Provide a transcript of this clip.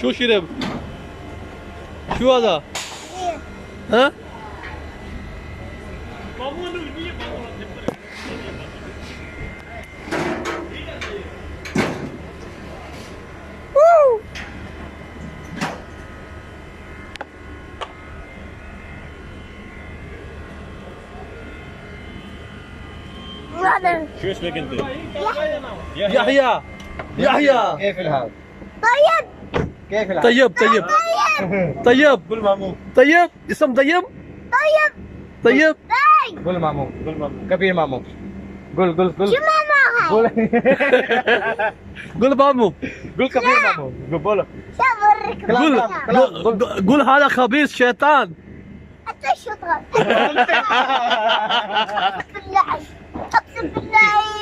شو شرب؟ شو هذا؟ ها؟ شو اسمك انت؟ يحيى يحيى كيف الحال؟ طيب كيف الحال؟ طيب طيب طيب قول مامو. طيب اسم طيب طيب طيب قول مامو. قول مامو. كبير مامو. قول شو ماما قول قول مامو قول كبير مامو. قول بوله. شو بوريك قول قول هذا خبيث شيطان. انت شطر. اقسم بالله اقسم بالله